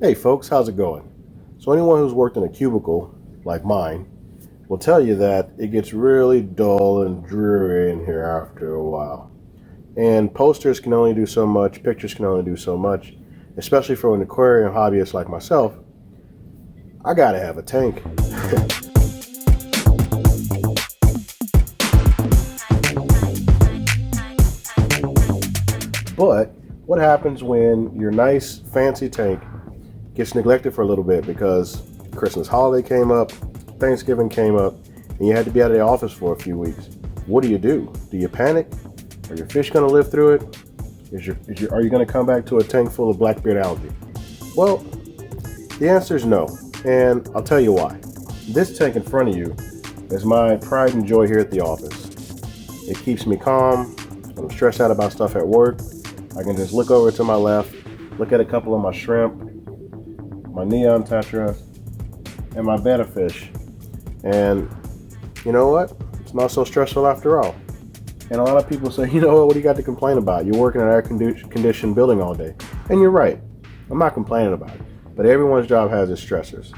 Hey folks, how's it going? So anyone who's worked in a cubicle, like mine, will tell you that it gets really dull and dreary in here after a while. And posters can only do so much, pictures can only do so much, especially for an aquarium hobbyist like myself. I gotta have a tank. But what happens when your nice fancy tank gets neglected for a little bit because Christmas holiday came up, Thanksgiving came up, and you had to be out of the office for a few weeks? What do? Do you panic? Are your fish going to live through it? Are you going to come back to a tank full of blackbeard algae? Well, the answer is no, and I'll tell you why. This tank in front of you is my pride and joy here at the office. It keeps me calm. When I'm stressed out about stuff at work, I can just look over to my left, look at a couple of my shrimp, my Hemianthus, and my Betta Fish. And you know what? It's not so stressful after all. And a lot of people say, you know what do you got to complain about? You're working in an air-conditioned building all day. And you're right. I'm not complaining about it. But everyone's job has its stressors.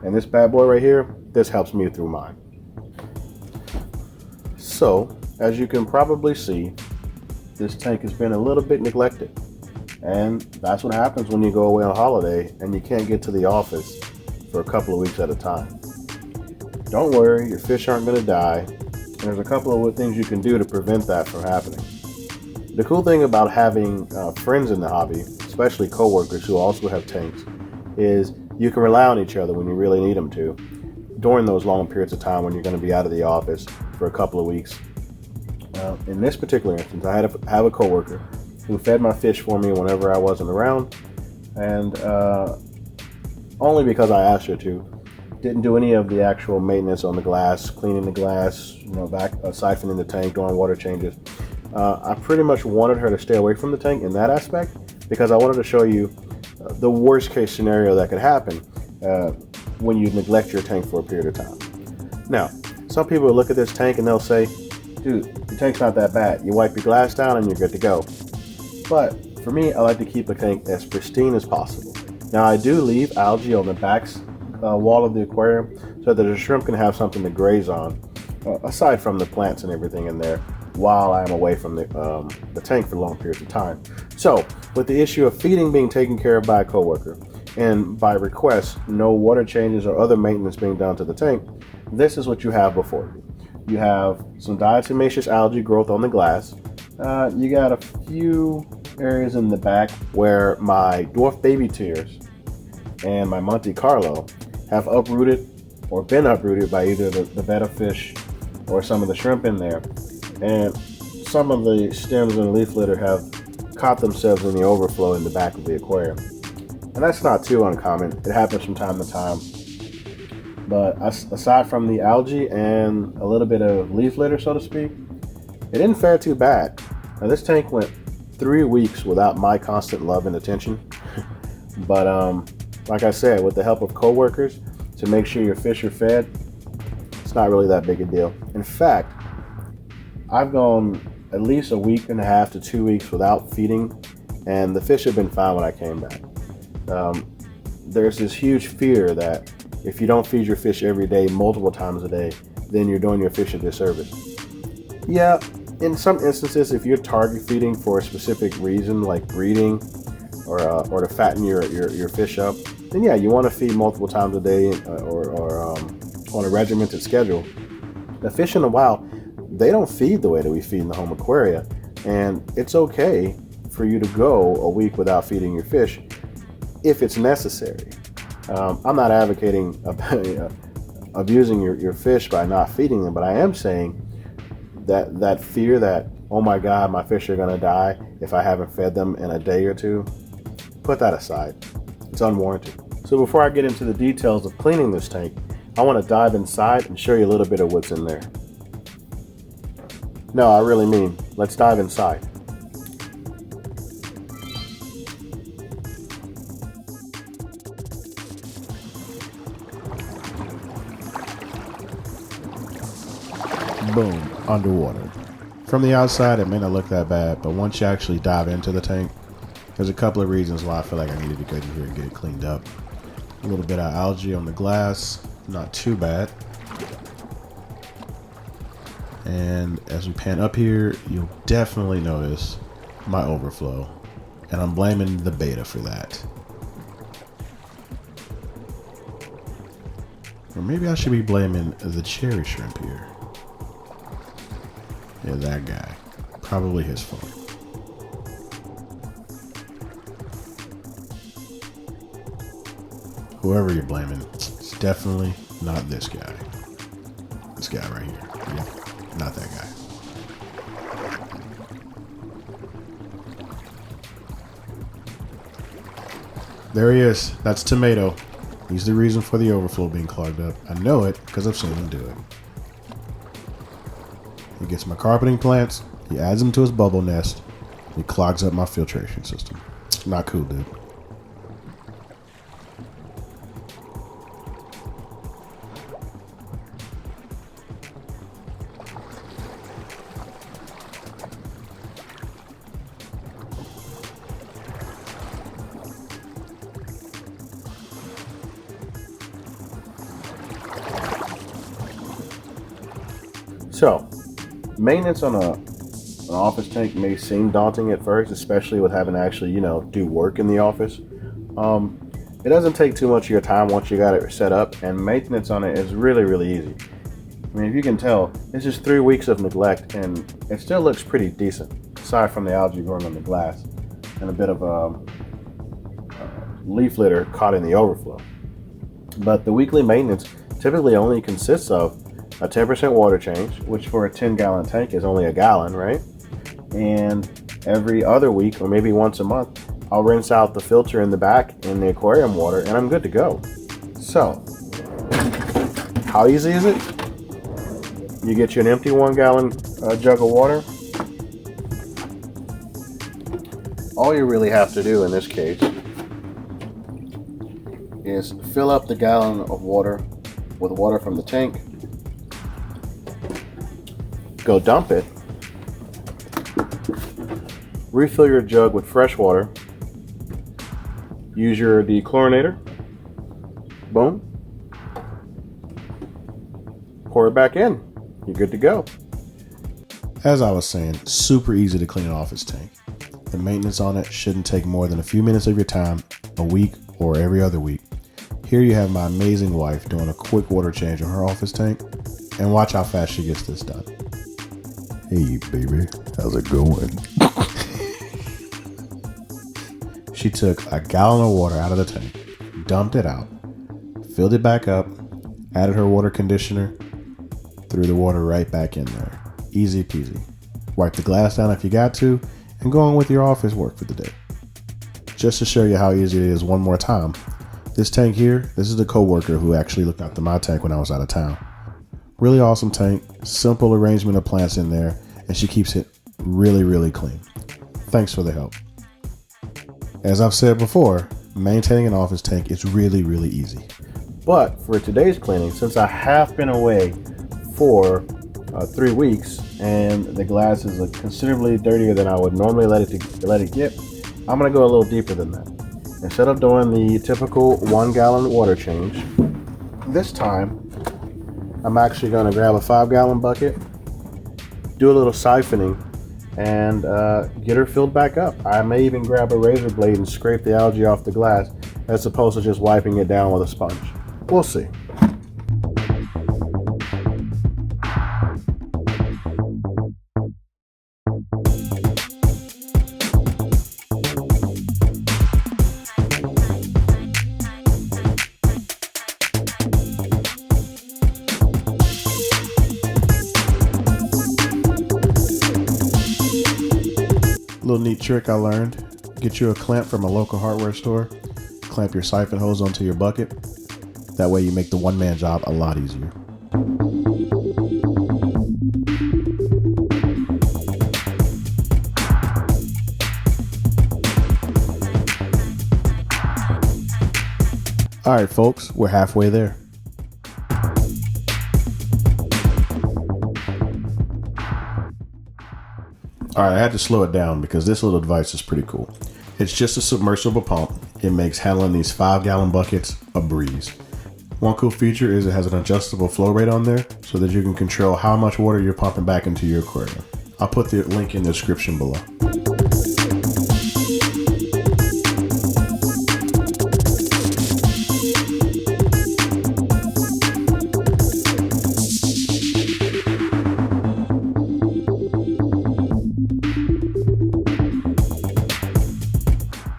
And this bad boy right here, this helps me through mine. So, as you can probably see, this tank has been a little bit neglected. And that's what happens when you go away on holiday and you can't get to the office for a couple of weeks at a time. Don't worry, your fish aren't going to die. And there's a couple of things you can do to prevent that from happening. The cool thing about having friends in the hobby, especially coworkers who also have tanks, is you can rely on each other when you really need them to during those long periods of time when you're going to be out of the office for a couple of weeks. In this particular instance, I have a coworker who fed my fish for me whenever I wasn't around, and only because I asked her to. Didn't do any of the actual maintenance on the glass, cleaning the glass, siphoning the tank, doing water changes. I pretty much wanted her to stay away from the tank in that aspect because I wanted to show you the worst case scenario that could happen when you neglect your tank for a period of time. Now, some people will look at this tank and they'll say, dude, your tank's not that bad. You wipe your glass down and you're good to go. But for me, I like to keep the tank as pristine as possible. Now, I do leave algae on the back wall of the aquarium so that the shrimp can have something to graze on, aside from the plants and everything in there, while I'm away from the tank for long periods of time. So, with the issue of feeding being taken care of by a coworker, and by request, no water changes or other maintenance being done to the tank, this is what you have before you. You have some diatomaceous algae growth on the glass. You got a few areas in the back where my dwarf baby tears and my Monte Carlo have uprooted or been uprooted by either the Betta fish or some of the shrimp in there. And some of the stems and leaf litter have caught themselves in the overflow in the back of the aquarium. And that's not too uncommon. It happens from time to time. But aside from the algae and a little bit of leaf litter, so to speak, it didn't fare too bad. Now, this tank went 3 weeks without my constant love and attention. But like I said, with the help of coworkers to make sure your fish are fed, it's not really that big a deal. In fact, I've gone at least a week and a half to 2 weeks without feeding, and the fish have been fine when I came back. There's this huge fear that if you don't feed your fish every day, multiple times a day, then you're doing your fish a disservice. Yeah, in some instances, if you're target feeding for a specific reason, like breeding or to fatten your fish up, then yeah, you want to feed multiple times a day or on a regimented schedule. The fish in the wild, they don't feed the way that we feed in the home aquaria, and it's okay for you to go a week without feeding your fish if it's necessary. I'm not advocating abusing your fish by not feeding them, but I am saying that fear that, oh my God, my fish are going to die if I haven't fed them in a day or two, put that aside. It's unwarranted. So before I get into the details of cleaning this tank, I want to dive inside and show you a little bit of what's in there. No, I really mean, let's dive inside. Boom, underwater. From the outside, it may not look that bad, but once you actually dive into the tank, There's a couple of reasons why I feel like I needed to go in here and get it cleaned up. A little bit of algae on the glass, not too bad. And as we pan up here, you'll definitely notice my overflow. And I'm blaming the betta for that. Or maybe I should be blaming the cherry shrimp here. Yeah, that guy. Probably his fault. Whoever you're blaming, it's definitely not this guy. This guy right here. Yeah, not that guy. There he is. That's Tomato. He's the reason for the overflow being clogged up. I know it because I've seen him do it. He gets my carpeting plants, he adds them to his bubble nest, he clogs up my filtration system. Not cool, dude. So, maintenance on an office tank may seem daunting at first, especially with having to actually, do work in the office. It doesn't take too much of your time once you got it set up, and maintenance on it is really, really easy. I mean, if you can tell, it's just 3 weeks of neglect, and it still looks pretty decent, aside from the algae growing on the glass and a bit of leaf litter caught in the overflow. But the weekly maintenance typically only consists of a 10% water change, which for a 10-gallon tank is only a gallon, right? And every other week, or maybe once a month, I'll rinse out the filter in the back in the aquarium water, and I'm good to go. So, how easy is it? You get you an empty 1-gallon jug of water. All you really have to do in this case is fill up the gallon of water with water from the tank. Go dump it, refill your jug with fresh water, use your dechlorinator, boom, pour it back in, you're good to go. As I was saying, super easy to clean an office tank. The maintenance on it shouldn't take more than a few minutes of your time, a week or every other week. Here you have my amazing wife doing a quick water change on her office tank, and watch how fast she gets this done. Hey baby, how's it going? She took a gallon of water out of the tank, dumped it out, filled it back up, added her water conditioner, threw the water right back in there. Easy peasy. Wipe the glass down if you got to, and go on with your office work for the day. Just to show you how easy it is one more time, this tank here, this is the co-worker who actually looked after my tank when I was out of town. Really awesome tank, simple arrangement of plants in there, and she keeps it really, really clean. Thanks for the help. As I've said before, maintaining an office tank is really, really easy. But for today's cleaning, since I have been away for 3 weeks and the glass is considerably dirtier than I would normally let it get, I'm gonna go a little deeper than that. Instead of doing the typical 1-gallon water change, this time I'm actually going to grab a 5-gallon bucket, do a little siphoning, and get her filled back up. I may even grab a razor blade and scrape the algae off the glass as opposed to just wiping it down with a sponge. We'll see. Little neat trick I learned. Get you a clamp from a local hardware store, clamp your siphon hose onto your bucket. That way you make the one-man job a lot easier. All right, folks, we're halfway there. All right, I had to slow it down because this little device is pretty cool. It's just a submersible pump. It makes handling these 5-gallon buckets a breeze. One cool feature is it has an adjustable flow rate on there so that you can control how much water you're pumping back into your aquarium. I'll put the link in the description below.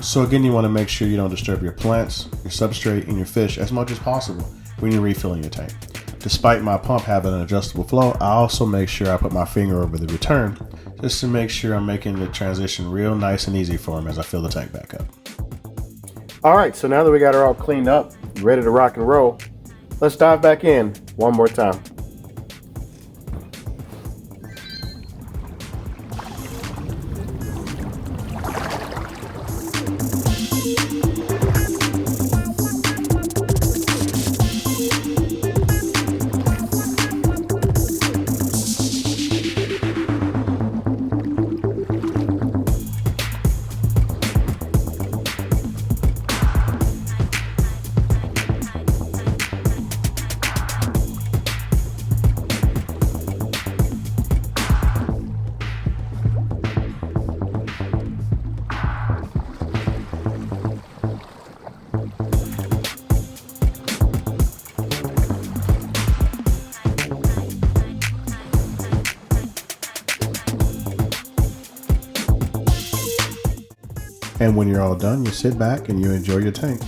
So again, you want to make sure you don't disturb your plants, your substrate, and your fish as much as possible when you're refilling your tank. Despite my pump having an adjustable flow, I also make sure I put my finger over the return just to make sure I'm making the transition real nice and easy for them as I fill the tank back up. All right, so now that we got her all cleaned up, ready to rock and roll, let's dive back in one more time. And when you're all done, you sit back and you enjoy your tank.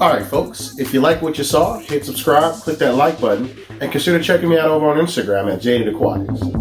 Alright folks, if you like what you saw, hit subscribe, click that like button, and consider checking me out over on Instagram at JARDLI.